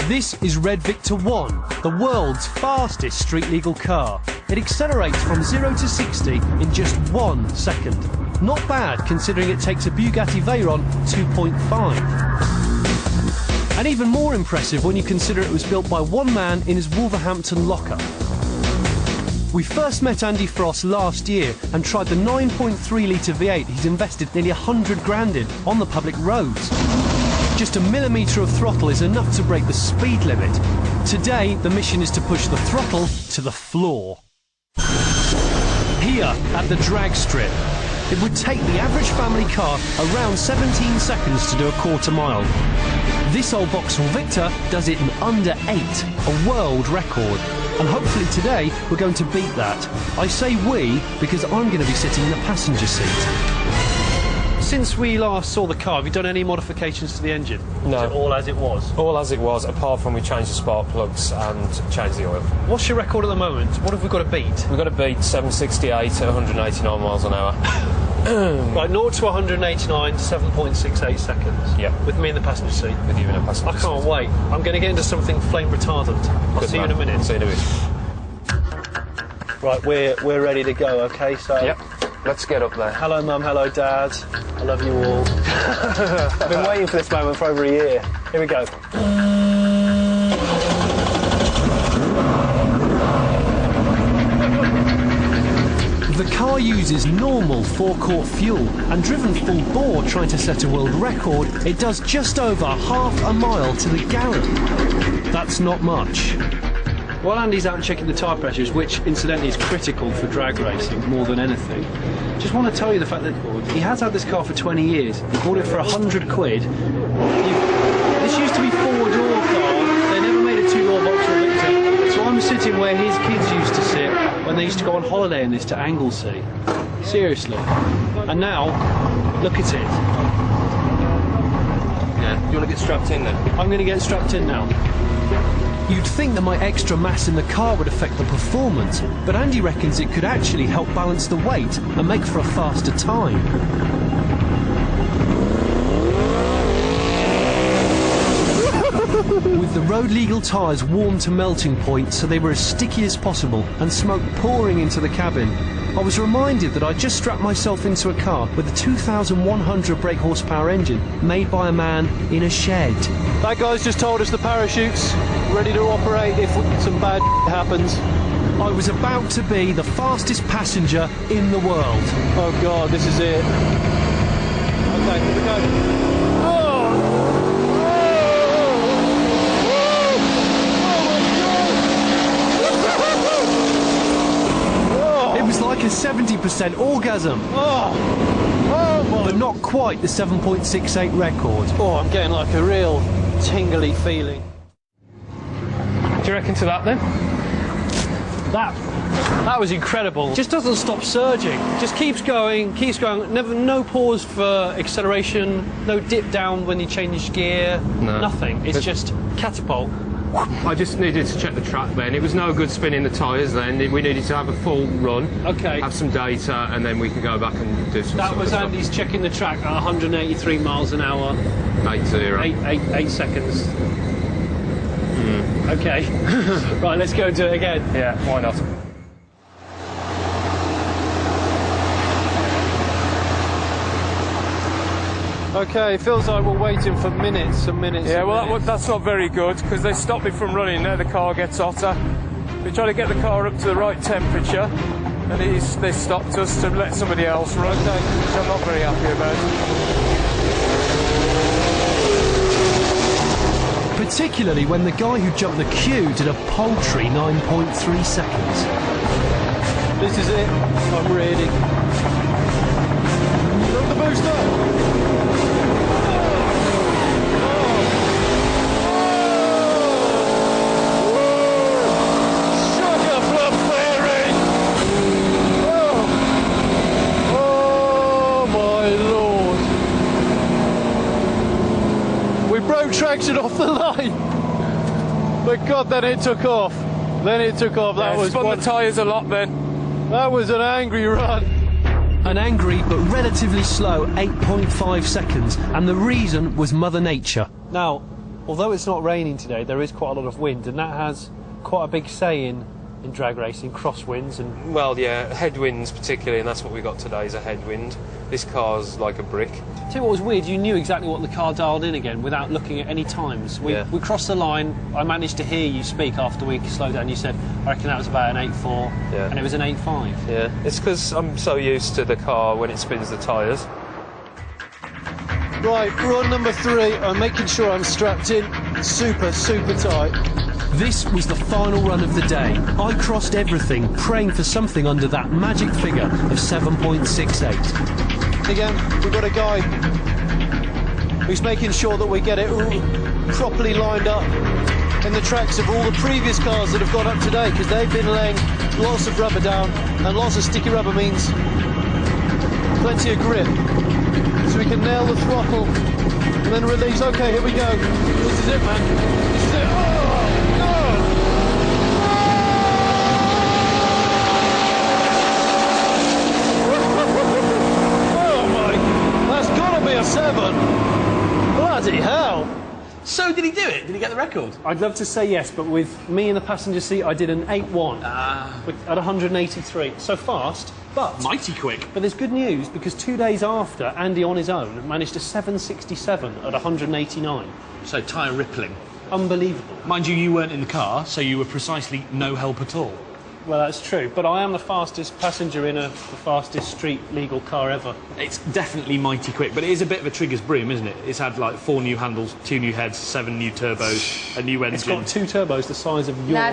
This is Red Victor 1, the world's fastest street-legal car. It accelerates from 0 to 60 in just 1 second. Not bad, considering it takes a Bugatti Veyron 2.5. And even more impressive when you consider it was built by one man in his Wolverhampton locker. We first met Andy Frost last year and tried the 9.3-litre V8 he's invested nearly 100 grand in on the public roads. Just a millimetre of throttle is enough to break the speed limit. Today, the mission is to push the throttle to the floor. Here, at the drag strip, it would take the average family car around 17 seconds to do a quarter mile. This old Vauxhall Victor does it in under 8, a world record. And hopefully today, we're going to beat that. I say we, because I'm going to be sitting in the passenger seat. Since we last saw the car, have you done any modifications to the engine? No. Is it all as it was? All as it was, apart from we changed the spark plugs and changed the oil. What's your record at the moment? What have we got to beat? We've got to beat 768 at 189 miles an hour. Right, 0 to 189, 7.68 seconds. Yeah. With me in the passenger seat. With you in the passenger seat. I can't wait. I'm going to get into something flame retardant. I'll see you in a minute. See you in a minute. Right, we're ready to go, okay? So. Yep. Let's get up there. Hello, Mum. Hello, Dad. I love you all. I've been waiting for this moment for over a year. Here we go. The car uses normal forecourt fuel, and driven full bore trying to set a world record, it does just over half a mile to the gallon. That's not much. While Andy's out checking the tyre pressures, which incidentally is critical for drag racing more than anything, just want to tell you the fact that he has had this car for 20 years. He bought it for 100 quid. This used to be 4-door car. They never made a 2-door Vauxhall Victor. So I'm sitting where his kids used to sit when they used to go on holiday in this to Anglesey. Seriously. And now, look at it. Yeah. Do you want to get strapped in then? I'm going to get strapped in now. You'd think that my extra mass in the car would affect the performance, but Andy reckons it could actually help balance the weight and make for a faster time. With the road legal tyres warmed to melting point so they were as sticky as possible and smoke pouring into the cabin, I was reminded that I'd just strapped myself into a car with a 2,100 brake horsepower engine made by a man in a shed. That guy's just told us the parachute's ready to operate if some bad happens. I was about to be the fastest passenger in the world. Oh God, this is it. Okay, here we go. It was like a 70% orgasm. But not quite the 7.68 record. Oh, I'm getting like a real tingly feeling. Do you reckon to that then? That was incredible. Just doesn't stop surging. Just keeps going. Never, no pause for acceleration, no dip down when you change gear. No. Nothing. It's just catapult. I just needed to check the track then. It was no good spinning the tyres then. We needed to have a full run, Okay. have some data, and then we can go back and do some That was stuff. Andy's checking the track at 183 miles an hour. 8-0. 8 seconds. Okay. Right, let's go and do it again. Yeah, why not? Okay, it feels like we're waiting for minutes and minutes. Yeah, and well, minutes. that's not very good because they stop me from running. Now the car gets hotter. We try to get the car up to the right temperature, and they stopped us to let somebody else run, which I'm not very happy about. Particularly when the guy who jumped the queue did a paltry 9.3 seconds. This is it. I'm ready. Look the booster. Traction off the line, but God, then it took off. That was spun the tyres a lot then. That was an angry run. An angry but relatively slow 8.5 seconds, and the reason was Mother Nature. Now, Although it's not raining today, there is quite a lot of wind, and that has quite a big say in drag racing, crosswinds and... Well, yeah, headwinds particularly, and that's what we got today, is a headwind. This car's like a brick. Tell you what was weird, you knew exactly what the car dialed in again without looking at any times. We crossed the line, I managed to hear you speak after we slowed down. You said, I reckon that was about an 8.4, and it was an 8.5. Yeah, it's because I'm so used to the car when it spins the tyres. Right, run number 3, I'm making sure I'm strapped in super, super tight. This was the final run of the day. I crossed everything, praying for something under that magic figure of 7.68. Again, we've got a guy who's making sure that we get it all properly lined up in the tracks of all the previous cars that have gone up today, because they've been laying lots of rubber down, and lots of sticky rubber means plenty of grip. So we can nail the throttle and then release. Okay, here we go. This is it, man. This is it. Oh, no! Oh, my. That's got to be a 7. Bloody hell. So did he do it? Did he get the record? I'd love to say yes, but with me in the passenger seat, I did an 8.1 at 183. So fast, but... Mighty quick. But there's good news, because 2 days after, Andy on his own managed a 7.67 at 189. So tyre rippling. Unbelievable. Mind you, you weren't in the car, so you were precisely no help at all. Well, that's true, but I am the fastest passenger in the fastest street legal car ever. It's definitely mighty quick, but it is a bit of a trigger's broom, isn't it? It's had like 4 new handles, 2 new heads, 7 new turbos, a new engine. It's got 2 turbos the size of your...